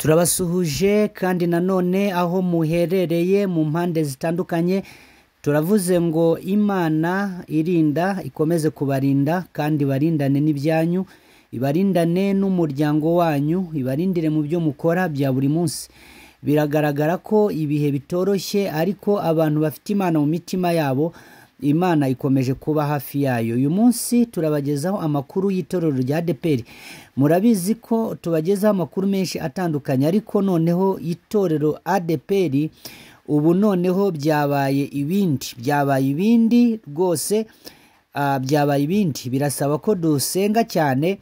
Turabasuhuje kandi nanone aho muherereye mu mpande zitandukanye, turavuze ngo Imana irinda ikomeze kubarinda kandi barindane n'ibyanyu, ibarindane n'umuryango wanyu, ibarindire mu byo mukora bya buri munsi. Biragaragara ko ibihe bitoroshye, ariko abantu bafite Imana mu mitima yabo, Imana ikomeje kuba hafi yayo. Uyu munsi turabagezaho amakuru y'itorero rya ADEPR. Murabizi ko tubagezaho amakuru menshi atandukanye, ariko noneho itorero ADEPR ubu noneho byabaye ibindi rwose, byabaye ibindi. Birasaba ko dusenga cyane,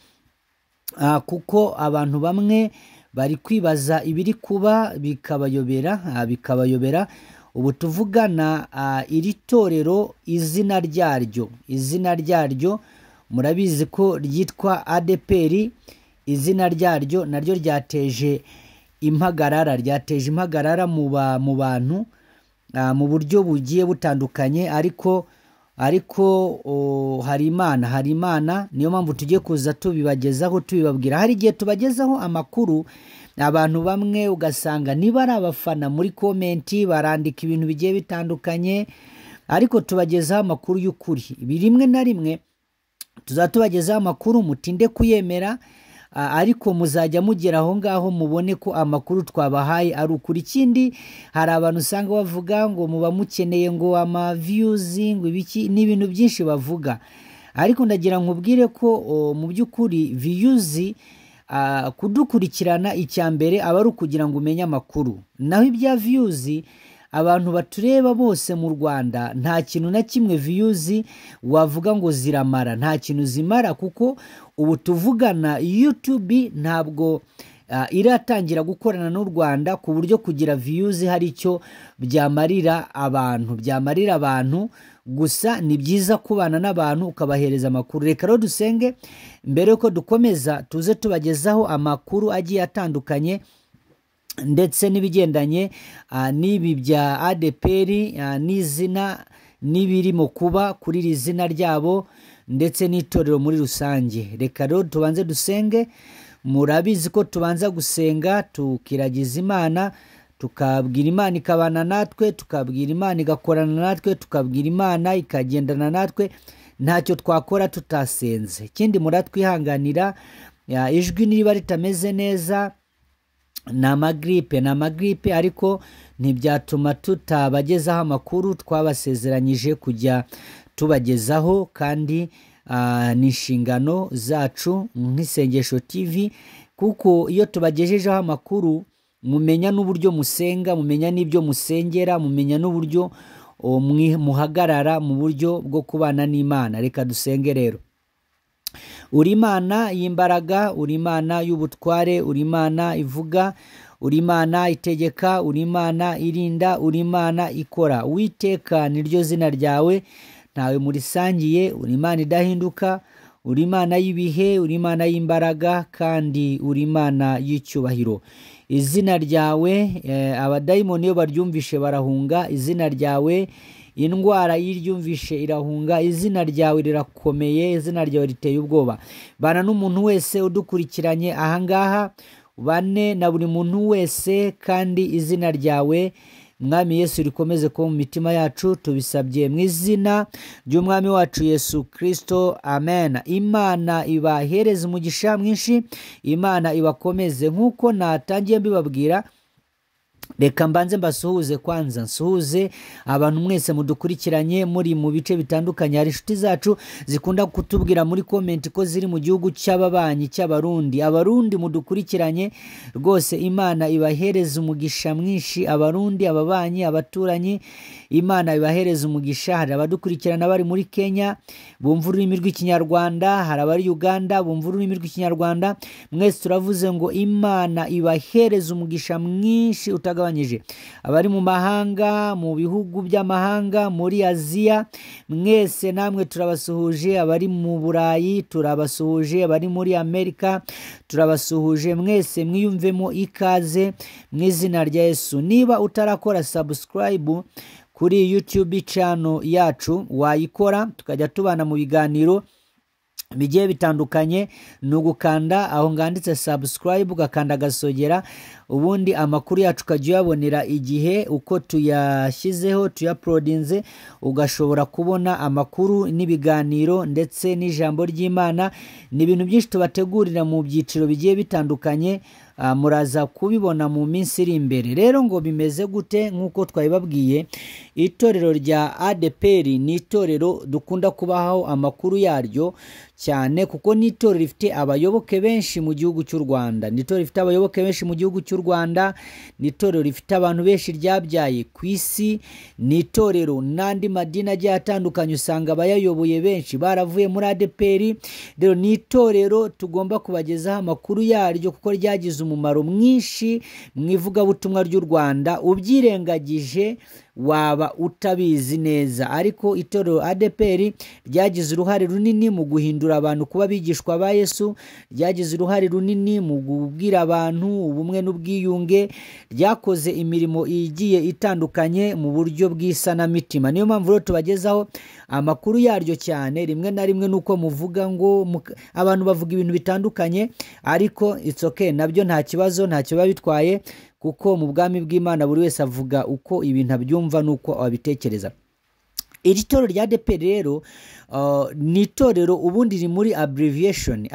kuko abantu bamwe bari kwibaza ibiri kuba bikabayobera. Ubu tuvugana iri torero izina ryaryo murabizi ko ryitwa ADEPR. Izina ryaryo naryo ryateje impagarara mu bantu mu buryo bugiye butandukanye, ariko hari Imana. Niyo mpamvu tugiye kuza tubibagezaho, tubibabwira. Hari igihe tubagezaho amakuru, abantu bamwe ugasanga niba ari abafana muri komenti barandika ibintu bigiye bitandukanye, ariko tubagezaho amakuru y'ukuri. Rimwe na rimwe tuzatubagezaho amakuru mutinde kuyemera, ariko muzajya mugera aho ngaho mubone ko amakuru twabahaye ari ukuri. Ikindi, hari abantu usanga bavuga ngo muba mukeneye ngo ama views, ngo ibiki n'ibintu byinshi bavuga, ariko ndagira nkubwire ko mu by'ukuri views, kudukurikirana icyambere aba ari ukugira ngo umenye amakuru. Naho ibya views, abantu batureba bose mu Rwanda, nta kintu na kimwe views wavuga ngo ziramara, nta kintu zimara, kuko ubu tuvugana YouTube ntabwo iratangira gukorana n'u Rwanda ku buryo kugira views hari icyo byamarira abantu. Gusa ni byiza kubana n'abantu ukabahereza amakuru. Reka rero dusenge mbere yuko dukomeza, tuze tubagezaho amakuru agiye atandukanye, ndetse n'ibigendanye n'ibi bya ADEPR n'izina n'ibirimo kuba kuri iri zina ryabo, ndetse n'itorero muri rusange. Reka rero tubanze dusenge. Murabizi ko tubanza gusenga tukiragiza Imana, tukabwira Imana ikabana natwe, tukabwira Imana igakorana natwe, tukabwira Imana ikagendana natwe. Ntacyo twakora tutasenze. Ikindi muratwihanganira, ijwi niba ritameze neza, ni amagripe, ariko ntibyatuma tutabagezaho amakuru twabasezeranyije kujya tubagezaho, kandi ni inshingano zacu nk'isengesho TV, kuko iyo tubagejejeho amakuru mumenya n'uburyo musenga, mumenya n'ibyo musengera, mumenya n'uburyo muhagarara mu buryo bwo kubana n'Imana. Reka dusenge rero. Uri Imana y'imbaraga, uri Imana y'ubutware, uri Imana ivuga, uri Imana itegeka, uri Imana irinda, uri Imana ikora. Uwiteka niryo zina ryawe, ntawe murisangiye. Uri Imana idahinduka, uri Imana y'ibihe, uri Imana y'imbaraga, kandi uri Imana y'icyubahiro. Izina ryawe abadayimoni iyo baryumvishe barahunga. Izina ryawe indwara yiryumvishe irahunga. Izina ryawe rirakomeye, izina ryawe riteye ubwoba. Bana n'umuntu wese udukurikiranye ahangaha, bane na buri muntu wese, kandi izina ryawe Mwami Yesu rikomeze kuba mu mitima yacu, tubisabye mu izina ry'Umwami wacu Yesu Kristo, amen. Imana ibahereze umugisha mwinshi, Imana ibakomeze. Nk'uko natangiye mbibabwira, reka mbanze mbasuhuze. Kwanza nsuhuze abantu mwese mudukurikiranye muri mu bice bitandukanye. Hari inshuti zacu zikunda kutubwira muri comment ko ziri mu gihugu cy'ababanyi cy'Abarundi. Abarundi mudukurikiranye rwose, Imana ibahereze umugisha mwinshi. Abarundi, ababanyi, abaturanyi, Imana ibahereze umugisha. Hari abadukurikirana bari muri Kenya bumva ururimi rw'Ikinyarwanda, hari abari Uganda bumva ururimi rw'Ikinyarwanda. Mwese turavuze ngo Imana ibahereze umugisha mwinshi utagabanyije. Abari mu mahanga, mu bihugu by'amahanga, muri Aziya, mwese namwe turabasuhuje. Abari mu Burayi turabasuhuje, abari muri Amerika turabasuhuje. Mwese mwiyumvemo ikaze mu izina rya Yesu. Niba utarakora subscribe kuri YouTube channel yacu, wayikora tukajya tubana mu biganiro bigiye bitandukanye, ni ugukanda aho nganditse subscribe, ugakanda agasogera, ubundi amakuru yacu ukajya uyabonera igihe uko tuyashyizeho, tuyaprodinze, ugashobora kubona amakuru n'ibiganiro ndetse n'ijambo ry'Imana. Ni ibintu byinshi tubategurira mu byiciro bigiye bitandukanye, muraza kubibona mu minsi iri imbere. Rero ngo bimeze gute? Nk'uko twabibabwiye, itorero rya ADPR ni itorero dukunda kubaho amakuru yaryo cyane, kuko ni itorero rifite abayoboke benshi mu gihugu cy'u Rwanda. Ni itorero rifite abayoboke benshi mu gihugu cy'u Rwanda, ni itorero rifite abantu benshi ryabyaye ku isi, ni itorero n'andi madini agiye atandukanye usanga abayayoboye benshi baravuye muri ADPR. Rero ni itorero tugomba kubagezaho amakuru yaryo, kuko ryagize umumaro mwinshi mu ivugabutumwa ry'u Rwanda. Ubyirengagije waba utabizi neza, ariko itorero ADPR ryagize uruhare runini mu guhindura abantu kuba bigishwa ba Yesu, ryagize uruhare runini mu kubwira abantu ubumwe n'ubwiyunge, ryakoze imirimo igiye itandukanye mu buryo bw'isanamitima. Niyo mpamvu rero tubagezaho amakuru yaryo cyane. Rimwe na rimwe nuko muvuga ngo abantu bavuga ibintu bitandukanye, ariko it's okay, nabyo nta kibazo, nta kiba bitwaye, kuko mu bwami bw'Imana buri wese avuga uko ibintu abyumva nuko abitekereza. Iri torero rya ADPR rero ni itorero ubundi riri muri abbreviation.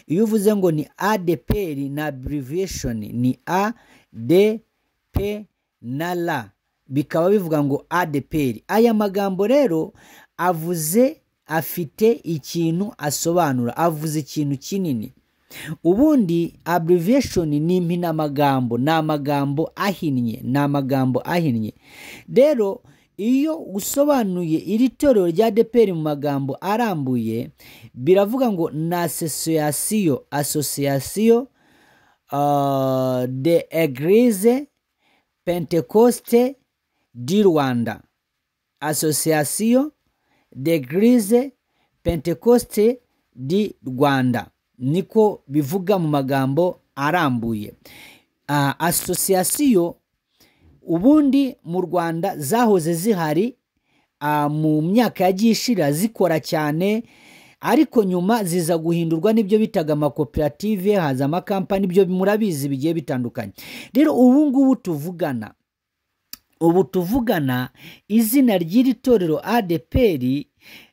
Iyo uvuze ngo ni ADPR na abbreviation ni A D P na L, bikaba bivuga ngo ADPR. Aya magambo rero afite ikintu asobanura, avuze ikintu kinini. Ubundi abbreviation ni impinamagambo, ni amagambo ahinnye. Rero iyo usobanuye iri torero rya ADPR mu magambo arambuye, biravuga ngo na association de Église Pentecôte du Rwanda. Association d'Église Pentecôte du Rwanda, niko bivuga mu magambo arambuye. Association ubundi mu Rwanda zahoze zihari mu myaka yagiye ishira zikora cyane, ariko nyuma ziza guhindurwa n'ibyo bitaga amakoperative, haza amakampani, ibyo murabizi bigiye bitandukanye. Rero ubu tuvugana izina ry'iri torero ADPR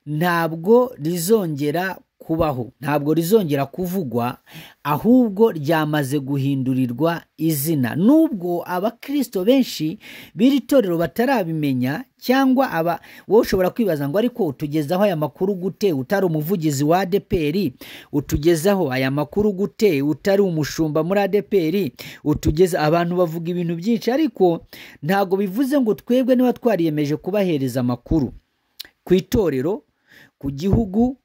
ntabwo rizongera kubaho, ntabwo rizongera kuvugwa, ahubwo ryamaze guhindurirwa izina. Nubwo abakristo benshi b'iri torero batarabimenya, cyangwa wowe ushobora kwibaza ngo ariko utugezaho aya makuru gute utari umuvugizi wa ADPR? Utugezaho aya makuru gute utari umushumba muri ADPR? Abantu bavuga ibintu byinshi, ariko ntago bivuze ngo twebwe niba twariyemeje kubahereza amakuru ku itorero, ku gihugu,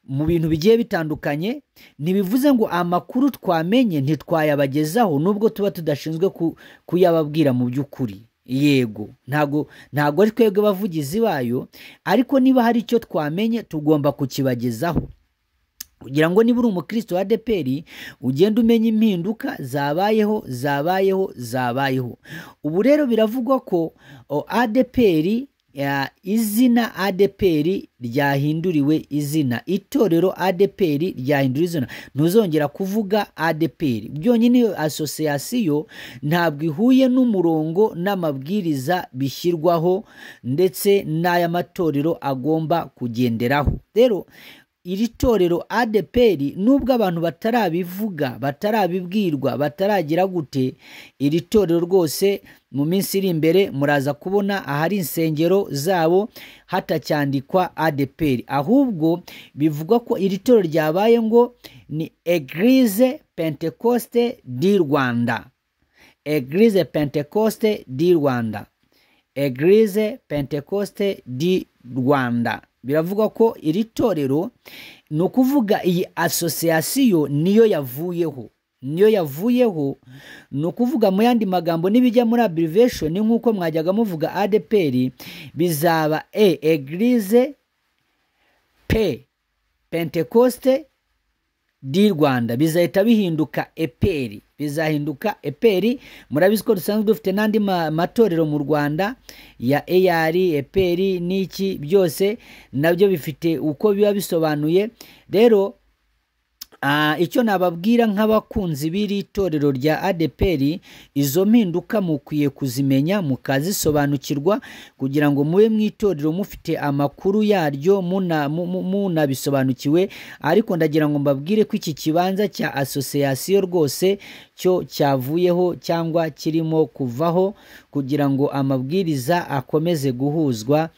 mu bintu bigiye bitandukanye, ntibivuze ngo amakuru twamenye ntitwayabagezaho, nubwo tuba tudashinzwe kuyababwira mu by'ukuri. Yego, ntago ari twebwe bavugizi bayo, ariko niba hari icyo twamenye tugomba kukibagezaho, kugira ngo niba uri umukristo wa ADPR ugenda umenya impinduka zabayeho. Ubu rero biravugwa ko ADPR, izina ADPR ryahinduriwe izina. Itorero ADPR ryahinduriwe izina, ntuzongera kuvuga ADPR byonyine. Iyo association ntabwo ihuye n'umurongo n'amabwiriza bishyirwaho ndetse n'aya matorero agomba kugenderaho. Rero iri torero ADPR nubwo abantu batarabivuga, batarabibwirwa, bataragira gute, iri torero rwose mu minsi iri imbere muraza kubona ahari insengero zabo hatacyandikwa ADPR, ahubwo bivugwa ko iri torero ryabaye ngo ni Église Pentecôte du Rwanda. Église Pentecôte du Rwanda. Église Pentecôte du Rwanda. Biravuga ko iri torero, ni ukuvuga iyi association niyo yavuyeho, ni ukuvuga mu yandi magambo n'ibijya muri abbreviation nk'uko mwajyaga muvuga ADPR, bizaba Église Pentecôte du Rwanda, bizahita bihinduka EPR. bizahinduka eperi. Murabizi ko dusanzwe dufite n'andi matorero mu Rwanda ya eyari, eperi n'iki byose nabyo bifite uko biba bisobanuye. Rero icyo nababwira nk'abakunzi b'iri torero rya ADEPR, izo mpinduka mukwiye kuzimenya mukazisobanukirwa kugira ngo mube mwitorero mufite amakuru yaryo munabisobanukiwe. Ariko ndagira ngo mbabwire ko iki kibanza cya association rwose cyo cyavuyeho cyangwa kirimo kuvaho kugira ngo amabwiriza akomeze guhuzwa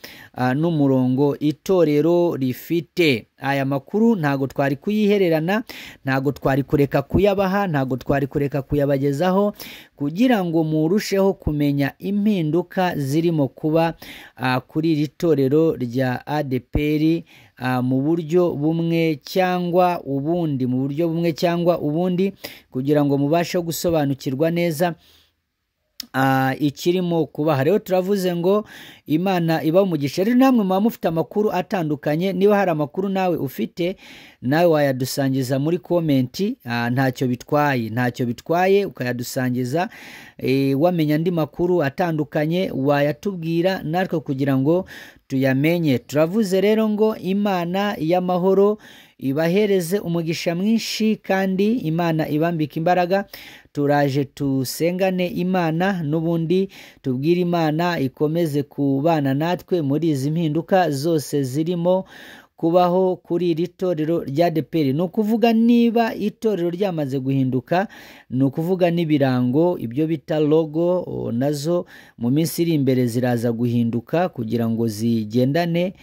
n'umurongo itorero rifite. Aya makuru ntago twari kuyihererana, ntago twari kureka kuyabaha, ntago twari kureka kuyabagezaho kugira ngo murusheho kumenya impinduka zirimo kuba kuri iri torero rya ADEPR mu buryo bumwe cyangwa ubundi, kugira ngo mubashe gusobanukirwa neza ikirimo kubaha. Rero turavuze ngo Imana iba umugisha. Rero namwe muba mufite amakuru atandukanye. Niba hari amakuru nawe ufite, nawe wayadusangiza muri komenti. Ntacyo bitwaye ukayadusangiza. Wamenya andi makuru atandukanye wayatubwira natwe kugira ngo tuyamenye. Turavuze rero ngo Imana y'amahoro ibahereze umugisha mwinshi kandi Imana ibambika imbaraga. Turaje tusengane Imana n'ubundi tubwire Imana ikomeze kubana natwe muri izi mpinduka zose zirimo kubaho kuri iri torero rya ADEPR. Ni ukuvuga niba itorero ryamaze guhinduka, ni ukuvuga n'ibirango ibyo bita logo nazo mu minsi iri imbere ziraza guhinduka kugira ngo zigendane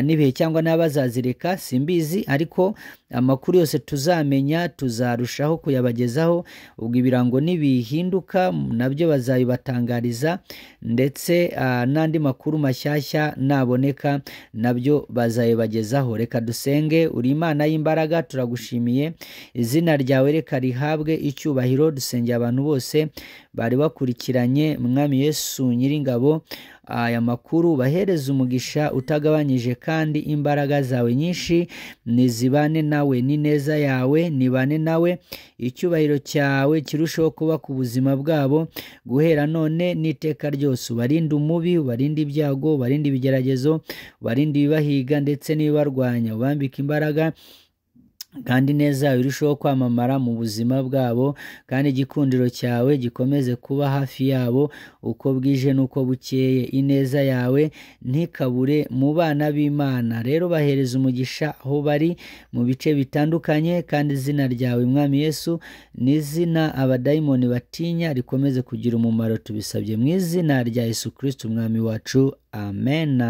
n'ibihe cyangwa n'abazazireka simbizi, ariko amakuru yose tuzamenya tuzarushaho kuyabagezaho. Ubwo ibirango nibihinduka nabyo bazabibatangariza, ndetse n'andi makuru mashyashya naboneka nabyo bazabibagezaho. Reka dusenge. Uri Imana y'imbaraga, turagushimiye, izina ryawe reka rihabwe icyubahiro. Dusengeye abantu bose bari bakurikiranye, Mwami Yesu Nyiringabo, aya makuru bahereza umugisha utagabanyije, kandi imbaraga zawe nyinshi nizibane nawe, n'ineza yawe nibane nawe, icyubahiro cyawe kirushaho kuba ku buzima bwabo guhera none n'iteka ryose. Ubarinde umubi, ubarinde ibyago, ubarinde ibigeragezo, ubarinde ibibahiga ndetse n'ibibarwanya. Ubambike imbaraga kandi neza irushaho kwamamara mu buzima bwabo, kandi igikundiro cyawe gikomeze kuba hafi yabo uko bwije n'uko bukeye. Ineza yawe ntikabure mu bana b'Imana. Rero bahereza umugisha aho bari mu bice bitandukanye, kandi izina ryawe Mwami Yesu n'izina abadayimoni batinya rikomeze kugira umumaro. Tubisabye mu izina rya Yesu Kristo Umwami wacu, amen.